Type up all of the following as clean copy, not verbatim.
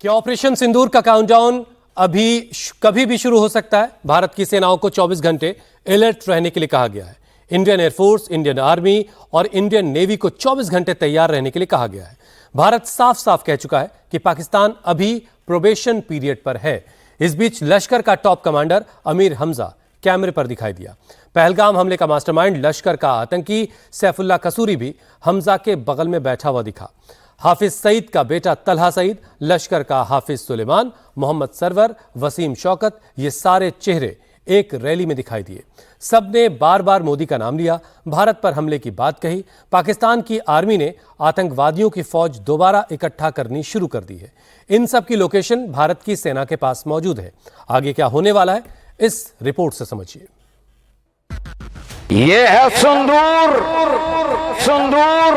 क्या ऑपरेशन सिंदूर का काउंटडाउन कभी भी शुरू हो सकता है? भारत की सेनाओं को 24 घंटे अलर्ट रहने के लिए कहा गया है। इंडियन एयरफोर्स, इंडियन आर्मी और इंडियन नेवी को 24 घंटे तैयार रहने के लिए कहा गया है। भारत साफ साफ कह चुका है कि पाकिस्तान अभी प्रोबेशन पीरियड पर है। इस बीच लश्कर का टॉप कमांडर अमीर हमजा कैमरे पर दिखाई दिया। पहलगाम हमले का मास्टरमाइंड लश्कर का आतंकी सैफुल्लाह कसूरी भी हमजा के बगल में बैठा हुआ दिखा। हाफिज सईद का बेटा तलहा सईद, लश्कर का हाफिज सुलेमान, मोहम्मद सरवर, वसीम शौकत, ये सारे चेहरे एक रैली में दिखाई दिए। सबने बार बार मोदी का नाम लिया, भारत पर हमले की बात कही। पाकिस्तान की आर्मी ने आतंकवादियों की फौज दोबारा इकट्ठा करनी शुरू कर दी है। इन सब की लोकेशन भारत की सेना के पास मौजूद है। आगे क्या होने वाला है, इस रिपोर्ट से समझिए। ये है सिंदूर, सिंदूर,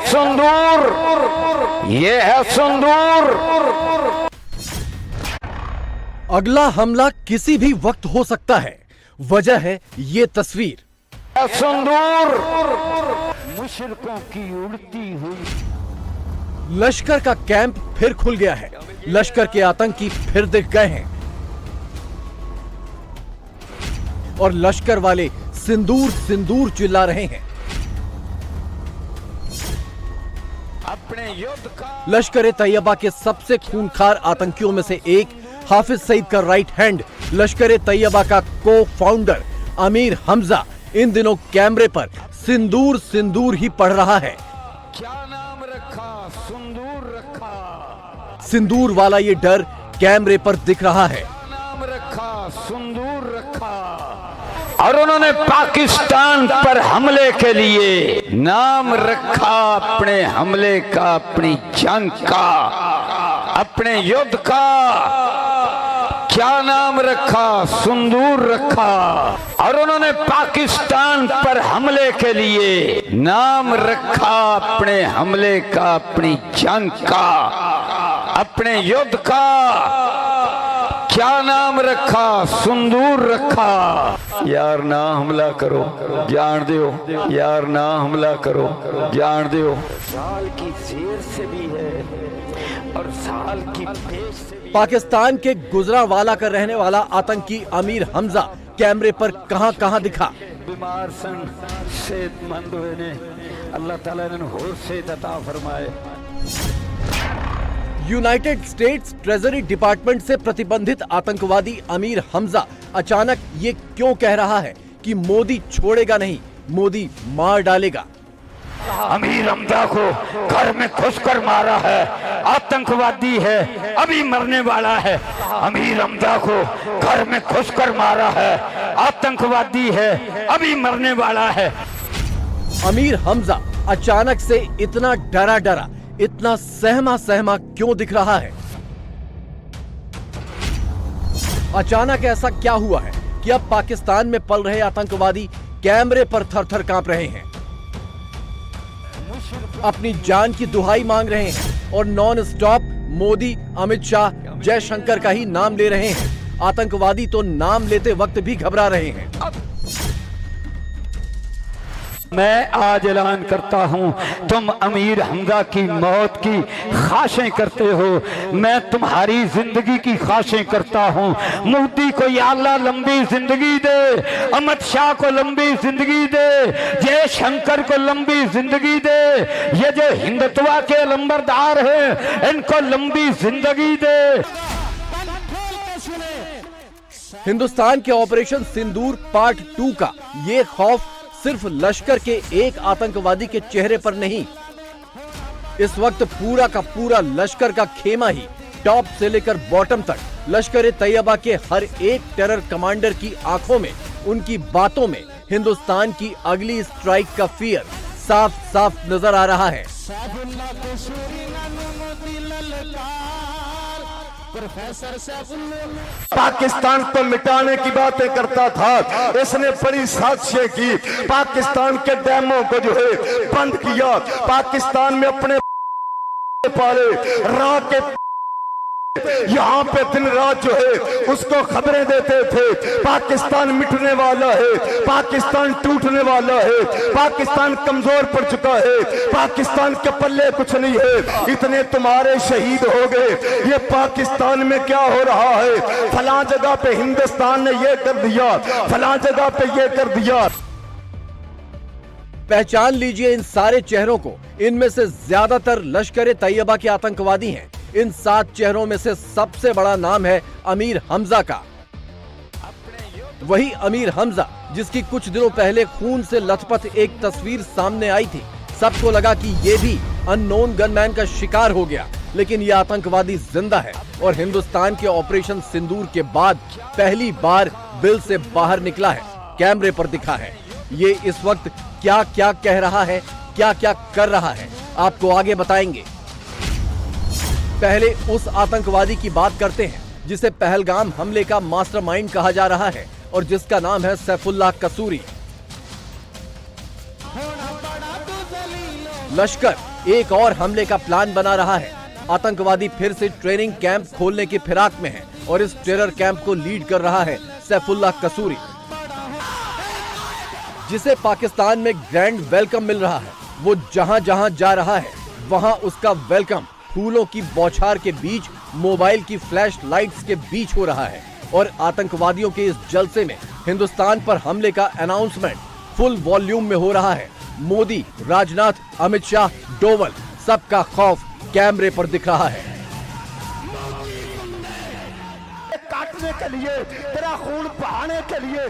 सिंदूर, ये है सिंदूर। अगला हमला किसी भी वक्त हो सकता है, वजह है ये तस्वीर। सिंदूर, मुशरिकों की उड़ती हुई। लश्कर का कैंप फिर खुल गया है। लश्कर के आतंकी फिर दिख गए हैं और लश्कर वाले सिंदूर सिंदूर चिल्ला रहे हैं। अपने युद्ध का लश्कर तैयबा के सबसे खूंखार आतंकियों में से एक हाफिज सईद का राइट हैंड, लश्कर तैयबा का को फाउंडर अमीर हमजा इन दिनों कैमरे पर सिंदूर सिंदूर ही पढ़ रहा है। क्या नाम रखा? सिंदूर रखा। सिंदूर वाला ये डर कैमरे पर दिख रहा है। नाम रखा, सिंदूर रखा। और उन्होंने पाकिस्तान पर हमले के लिए नाम रखा अपने हमले का, अपनी जंग का, अपने युद्ध का। क्या नाम रखा? सिंदूर रखा। और उन्होंने पाकिस्तान पर हमले के लिए नाम रखा अपने हमले का, अपनी जंग का, अपने युद्ध का। क्या नाम रखा? सिंदूर रखा। यार ना हमला करो, जान दो। यार ना हमला करो, जान दो। साल की जेर से भी है और साल की पेश से भी। पाकिस्तान के गुजरांवाला का रहने वाला आतंकी अमीर हमजा कैमरे पर कहां दिखा। बीमार सन, सेहतमंद हुए ने, अल्लाह ताला ने होर सेहत अता फरमाए। यूनाइटेड स्टेट्स ट्रेजरी डिपार्टमेंट से प्रतिबंधित आतंकवादी अमीर हमजा अचानक ये क्यों कह रहा है कि मोदी छोड़ेगा नहीं, मोदी मार डालेगा। अमीर हमजा को घर में घुसकर मारा है, आतंकवादी है, अभी मरने वाला है। अमीर हमजा को घर में घुसकर मारा है, आतंकवादी है, अभी मरने वाला है। अमीर हमजा अचानक से इतना डरा इतना सहमा क्यों दिख रहा है? अचानक ऐसा क्या हुआ है कि अब पाकिस्तान में पल रहे आतंकवादी कैमरे पर थर-थर कांप रहे हैं, अपनी जान की दुहाई मांग रहे हैं और नॉन स्टॉप मोदी, अमित शाह, जयशंकर का ही नाम ले रहे हैं। आतंकवादी तो नाम लेते वक्त भी घबरा रहे हैं। मैं आज ऐलान करता हूं, तुम अमीर हमजा की मौत की ख्वाहिशें करते हो, मैं तुम्हारी जिंदगी की ख्वाहिशें करता हूं। मोदी को या अल्लाह लंबी जिंदगी दे, अमित शाह को लंबी जिंदगी दे, जयशंकर को लंबी जिंदगी दे, ये जो हिंदुत्व के लंबरदार हैं इनको लंबी जिंदगी दे। हिंदुस्तान के ऑपरेशन सिंदूर पार्ट 2 का ये खौफ सिर्फ लश्कर के एक आतंकवादी के चेहरे पर नहीं, इस वक्त पूरा का पूरा लश्कर का खेमा ही टॉप से लेकर बॉटम तक लश्कर तैयबा के हर एक टेरर कमांडर की आंखों में, उनकी बातों में हिंदुस्तान की अगली स्ट्राइक का फियर साफ साफ नजर आ रहा है। पाकिस्तान को मिटाने की बातें करता था, इसने बड़ी साजिशें की। पाकिस्तान के डैमों को जो है बंद किया, पाकिस्तान में अपने पाले राह के यहाँ पे दिन रात जो है उसको खबरें देते थे, पाकिस्तान मिटने वाला है, पाकिस्तान टूटने वाला है, पाकिस्तान कमजोर पड़ चुका है, पाकिस्तान के पल्ले कुछ नहीं है, इतने तुम्हारे शहीद हो गए, ये पाकिस्तान में क्या हो रहा है, फलां जगह पे हिंदुस्तान ने ये कर दिया, फलां जगह पे ये कर दिया। पहचान लीजिए इन सारे चेहरों को। इनमें से ज्यादातर लश्कर तैयबा के आतंकवादी हैं। इन 7 चेहरों में से सबसे बड़ा नाम है अमीर हमजा का। वही अमीर हमजा जिसकी कुछ दिनों पहले खून से लथपथ एक तस्वीर सामने आई थी। सबको लगा कि ये भी अननोन गनमैन का शिकार हो गया, लेकिन यह आतंकवादी जिंदा है और हिंदुस्तान के ऑपरेशन सिंदूर के बाद पहली बार बिल से बाहर निकला है, कैमरे पर दिखा है। ये इस वक्त क्या क्या कह रहा है, क्या क्या कर रहा है, आपको आगे बताएंगे। पहले उस आतंकवादी की बात करते हैं जिसे पहलगाम हमले का मास्टरमाइंड कहा जा रहा है और जिसका नाम है सैफुल्लाह कसूरी। लश्कर एक और हमले का प्लान बना रहा है। आतंकवादी फिर से ट्रेनिंग कैंप खोलने की फिराक में है और इस टेरर कैंप को लीड कर रहा है सैफुल्लाह कसूरी, जिसे पाकिस्तान में ग्रैंड वेलकम मिल रहा है। वो जहां जहां जा रहा है वहां उसका वेलकम फूलों की बौछार के बीच, मोबाइल की फ्लैश लाइट्स के बीच हो रहा है और आतंकवादियों के इस जलसे में हिंदुस्तान पर हमले का अनाउंसमेंट फुल वॉल्यूम में हो रहा है। मोदी, राजनाथ, अमित शाह, डोवल, सबका खौफ कैमरे पर दिख रहा है। काटने के लिए, तेरा खून बहाने के लिए।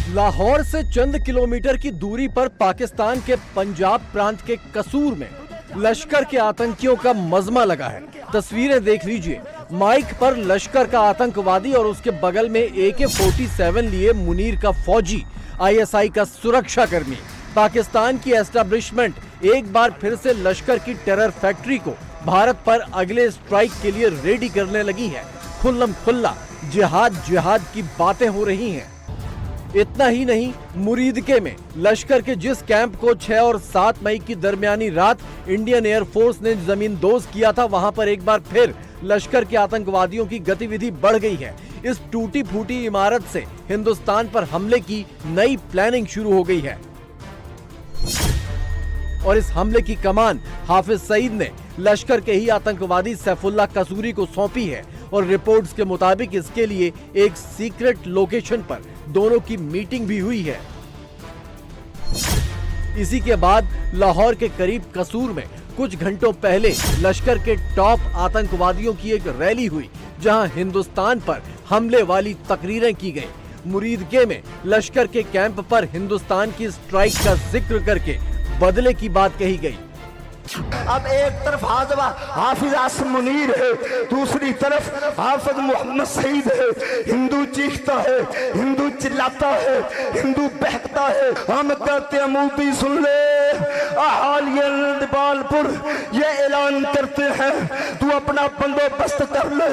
लाहौर से चंद किलोमीटर की दूरी पर पाकिस्तान के पंजाब प्रांत के कसूर में लश्कर के आतंकियों का मजमा लगा है। तस्वीरें देख लीजिए। माइक पर लश्कर का आतंकवादी और उसके बगल में AK-47 लिए मुनीर का फौजी, ISI का सुरक्षा कर्मी। पाकिस्तान की एस्टेब्लिशमेंट एक बार फिर से लश्कर की टेरर फैक्ट्री को भारत पर अगले स्ट्राइक के लिए रेडी करने लगी है। खुल्लम खुल्ला जिहाद जिहाद की बातें हो रही हैं। इतना ही नहीं, मुरीदके में लश्कर के जिस कैंप को 6 और 7 मई की दरमियानी रात इंडियन एयरफोर्स ने जमींदोज किया था, वहां पर एक बार फिर लश्कर के आतंकवादियों की गतिविधि बढ़ गई है। इस टूटी फूटी इमारत से हिंदुस्तान पर हमले की नई प्लानिंग शुरू हो गई है और इस हमले की कमान हाफिज सईद ने लश्कर के ही आतंकवादी सैफुल्लाह कसूरी को सौंपी है और रिपोर्ट्स के मुताबिक इसके लिए एक सीक्रेट लोकेशन पर दोनों की मीटिंग भी हुई है। इसी के बाद लाहौर के करीब कसूर में कुछ घंटों पहले लश्कर के टॉप आतंकवादियों की एक रैली हुई, जहां हिंदुस्तान पर हमले वाली तकरीरें की गई। मुरीदके में लश्कर के कैंप पर हिंदुस्तान की स्ट्राइक का जिक्र करके बदले की बात कही गई। अब एक तरफ हाफिज आसिम मुनीर है, दूसरी तरफ हाफिज मोहम्मद सईद है। हिंदू चीखता है, हिंदू चिल्लाता है, हिंदू बहकता है। हम कहते हैं मोदी सुन ले, अहालिया नदबालपुर ये ऐलान करते हैं तू अपना बंदोबस्त कर ले।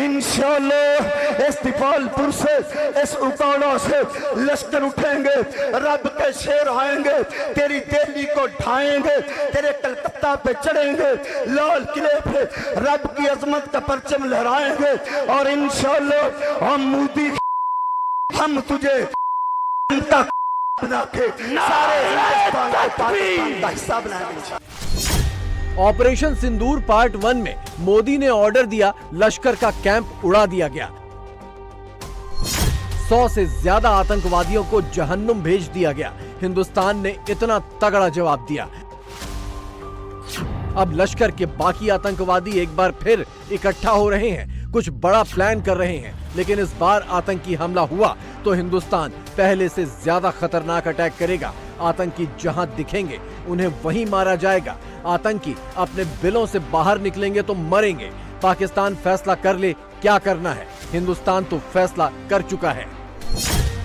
इंशाअल्लाह इस दीपालपुर से, इस उकाड़ा से लश्कर उठेंगे, रब के शेर आएंगे, तेरी दिल्ली को ढाएंगे, तेरे कलकत्ता पे चढ़ेंगे, लाल किले पे रब की अजमत का परचम लहराएंगे और इंशाअल्लाह हम मोदी, हम तुझे बना के सारे हिंदुस्तान का हिस्सा बनाएंगे। ऑपरेशन सिंदूर पार्ट 1 में मोदी ने ऑर्डर दिया, लश्कर का कैंप उड़ा दिया गया। 100 से ज्यादा आतंकवादियों को जहन्नुम भेज दिया गया। हिंदुस्तान ने इतना तगड़ा जवाब दिया। अब लश्कर के बाकी आतंकवादी एक बार फिर इकट्ठा हो रहे हैं, कुछ बड़ा प्लान कर रहे हैं। लेकिन इस बार आतंकी हमला हुआ तो हिंदुस्तान पहले से ज्यादा खतरनाक अटैक करेगा। आतंकी जहां दिखेंगे उन्हें वहीं मारा जाएगा। आतंकी अपने बिलों से बाहर निकलेंगे तो मरेंगे। पाकिस्तान फैसला कर ले क्या करना है, हिंदुस्तान तो फैसला कर चुका है।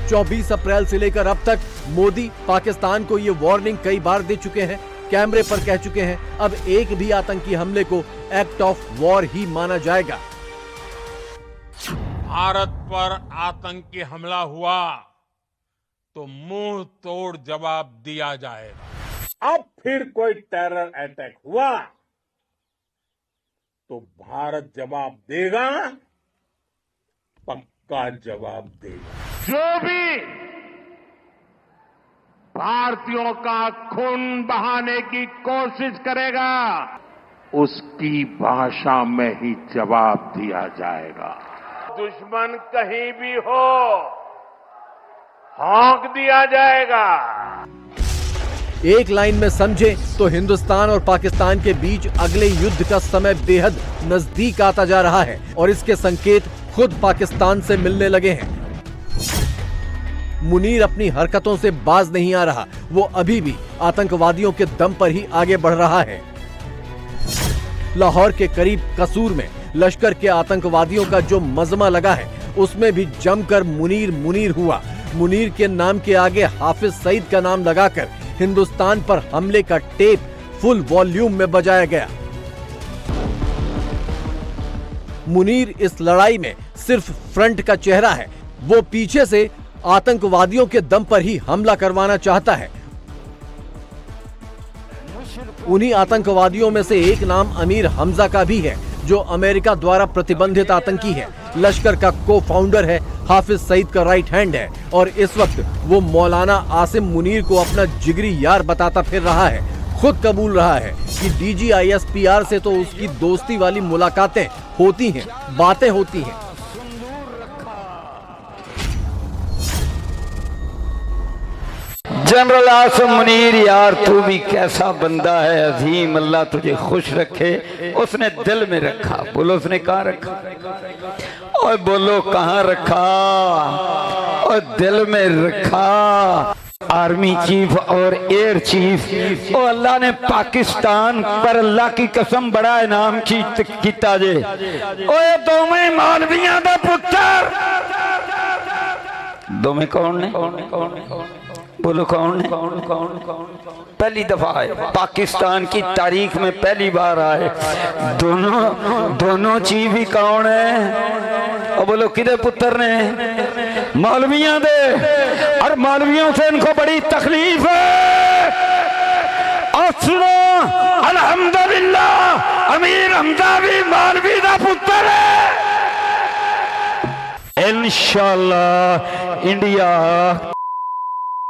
24 अप्रैल से लेकर अब तक मोदी पाकिस्तान को ये वार्निंग कई बार दे चुके हैं, कैमरे पर कह चुके हैं। अब एक भी आतंकी हमले को एक्ट ऑफ वॉर ही माना जाएगा। भारत पर आतंकी हमला हुआ तो मुंह तोड़ जवाब दिया जाएगा। अब फिर कोई टेरर अटैक हुआ तो भारत जवाब देगा, पक्का जवाब देगा। जो भी भारतीयों का खून बहाने की कोशिश करेगा, उसकी भाषा में ही जवाब दिया जाएगा। दुश्मन कहीं भी हो, हाँक दिया जाएगा। एक लाइन में समझे तो हिंदुस्तान और पाकिस्तान के बीच अगले युद्ध का समय बेहद नजदीक आता जा रहा है और इसके संकेत खुद पाकिस्तान से मिलने लगे हैं। मुनीर अपनी हरकतों से बाज नहीं आ रहा, वो अभी भी आतंकवादियों के दम पर ही आगे बढ़ रहा है। लाहौर के करीब कसूर में लश्कर के आतंकवादियों का जो मजमा लगा है, उसमें भी जमकर मुनीर मुनीर हुआ। मुनीर के नाम के आगे हाफिज सईद का नाम लगाकर हिंदुस्तान पर हमले का टेप फुल वॉल्यूम में बजाया गया। मुनीर इस लड़ाई में सिर्फ फ्रंट का चेहरा है, वो पीछे से आतंकवादियों के दम पर ही हमला करवाना चाहता है। उन्हीं आतंकवादियों में से एक नाम अमीर हमजा का भी है, जो अमेरिका द्वारा प्रतिबंधित आतंकी है। लश्कर का को फाउंडर है, हाफिज सईद का राइट हैंड है और इस वक्त वो मौलाना आसिम मुनीर को अपना जिगरी यार बताता फिर रहा है। खुद कबूल रहा है कि DGISPR से तो उसकी दोस्ती वाली मुलाकातें होती हैं, बातें होती हैं। जनरल आसिम मुनीर, यार तू भी कैसा बंदा है अजीम, अल्लाह तुझे खुश रखे। उसने दिल में रखा, बोलो उसने कहाँ रखा, और बोलो कहाँ रखा, और दिल में रखा। आर्मी चीफ और एयर चीफ, और अल्लाह ने पाकिस्तान पर अल्लाह की कसम बड़ा इनाम किया जे। ओए दोवें मौलवियां दा पुत्तर, दोवें कौन ने, बोलो कौन है? पहली दफा आए पाकिस्तान की तारीख में, पहली बार आए दोनों चीफ ही कौन है? और बोलो किधर पुत्र ने? मौलवियों दे, और मौलवियों से इनको बड़ी तकलीफ है। और सुनो, अल्हम्दुलिल्लाह अमीर हमजा भी मौलवी दा पुत्र है। इंशाअल्लाह इंडिया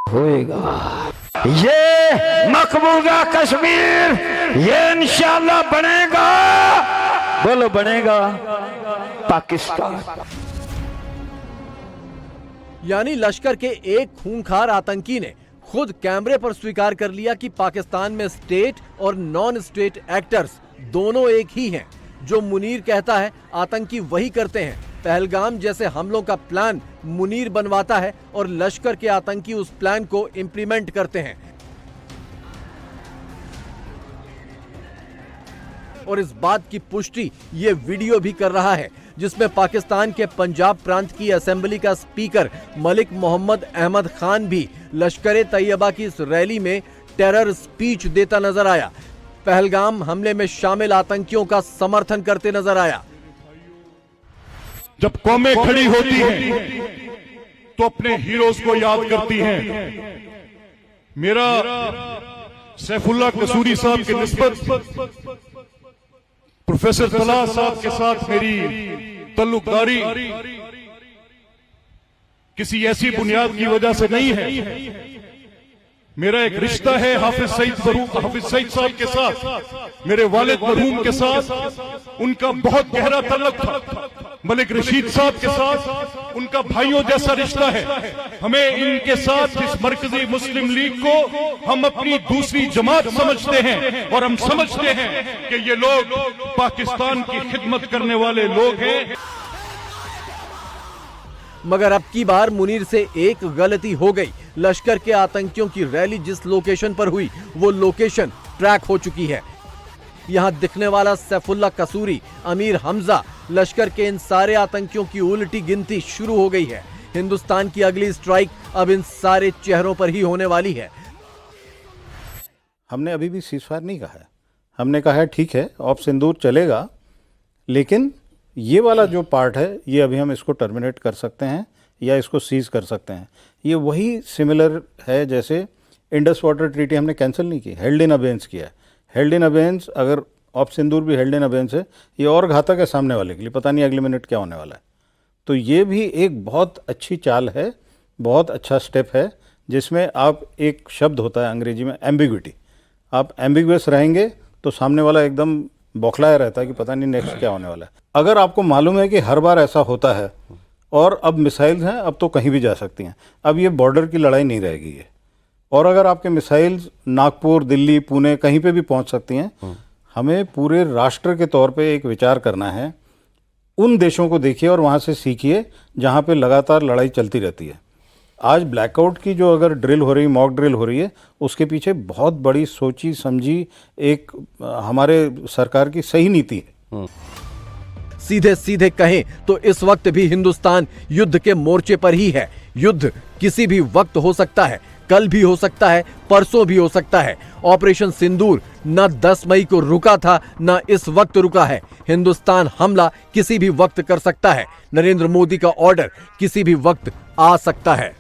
होएगा, ये मकबूजा कश्मीर ये इंशाअल्लाह बनेगा, बोलो बनेगा पाकिस्तान। यानी लश्कर के एक खूंखार आतंकी ने खुद कैमरे पर स्वीकार कर लिया कि पाकिस्तान में स्टेट और नॉन स्टेट एक्टर्स दोनों एक ही हैं। जो मुनीर कहता है आतंकी वही करते हैं। पहलगाम जैसे हमलों का प्लान मुनीर बनवाता है और लश्कर के आतंकी उस प्लान को इंप्लीमेंट करते हैं। और इस बात की पुष्टि ये वीडियो भी कर रहा है, जिसमें पाकिस्तान के पंजाब प्रांत की असेंबली का स्पीकर मलिक मोहम्मद अहमद खान भी लश्कर-ए-तैयबा की इस रैली में टेरर स्पीच देता नजर आया। पहलगाम हमले में शामिल आतंकियों का समर्थन करते नजर आया। जब कौमें खड़ी होती हैं तो अपने हीरोज को याद करती हैं। मेरा सैफुल्लाह कसूरी साहब की निस्बत प्रोफेसर तलहा साहब के साथ मेरी तल्लुकदारी किसी ऐसी बुनियाद की वजह से नहीं है। मेरा एक रिश्ता है हाफिज सईद साहब के साथ, मेरे वालिद मरहूम के साथ उनका बहुत गहरा तल्लुक था। मलिक रशीद साहब के साथ उनका भाइयों जैसा रिश्ता है। हमें इनके साथ इस मरकजी मुस्लिम लीग को हम अपनी दूसरी जमात समझते हैं और हम समझते हैं कि ये लोग पाकिस्तान की खिदमत करने वाले लोग हैं। मगर अब की बार मुनीर से एक गलती हो गई। लश्कर के आतंकियों की रैली जिस लोकेशन पर हुई वो लोकेशन ट्रैक हो चुकी है। यहां दिखने वाला सैफुल्लाह कसूरी, अमीर हमजा, लश्कर के इन सारे आतंकियों की उल्टी गिनती शुरू हो गई है। हिंदुस्तान की अगली स्ट्राइक अब इन सारे चेहरों पर ही होने वाली है। हमने अभी भी सीजफायर नहीं कहा है। हमने कहा है ठीक है ऑप सिंदूर चलेगा, लेकिन ये वाला जो पार्ट है ये अभी हम इसको टर्मिनेट कर सकते हैं या इसको सीज कर सकते हैं। ये वही सिमिलर है जैसे इंडस वाटर ट्रीटी हमने कैंसिल नहीं की, हेल्ड इन अबेंस किया है। हेल्ड इन अबेंस अगर ऑफ सिंदूर भी हेल्ड इन अबेयंस है, ये और घातक है सामने वाले के लिए, पता नहीं अगले मिनट क्या होने वाला है। तो ये भी एक बहुत अच्छी चाल है, बहुत अच्छा स्टेप है, जिसमें आप एक शब्द होता है अंग्रेजी में एम्बिग्विटी, आप एम्बिगुअस रहेंगे तो सामने वाला एकदम बौखलाया रहता है कि पता नहीं नेक्स्ट क्या होने वाला है। अगर आपको मालूम है कि हर बार ऐसा होता है और अब मिसाइल्स हैं, अब तो कहीं भी जा सकती हैं, अब ये बॉर्डर की लड़ाई नहीं रहेगी ये, और अगर आपके मिसाइल्स नागपुर, दिल्ली, पुणे कहीं पे भी पहुंच सकती हैं, हमें पूरे राष्ट्र के तौर पे एक विचार करना है। उन देशों को देखिए और वहाँ से सीखिए जहाँ पे लगातार लड़ाई चलती रहती है। आज ब्लैकआउट की जो अगर ड्रिल हो रही, मॉक ड्रिल हो रही है, उसके पीछे बहुत बड़ी सोची समझी एक हमारे सरकार की सही नीति है। सीधे सीधे कहें तो इस वक्त भी हिंदुस्तान युद्ध के मोर्चे पर ही है। युद्ध किसी भी वक्त हो सकता है, कल भी हो सकता है, परसों भी हो सकता है। ऑपरेशन सिंदूर न 10 मई को रुका था, न इस वक्त रुका है। हिंदुस्तान हमला किसी भी वक्त कर सकता है। नरेंद्र मोदी का ऑर्डर किसी भी वक्त आ सकता है।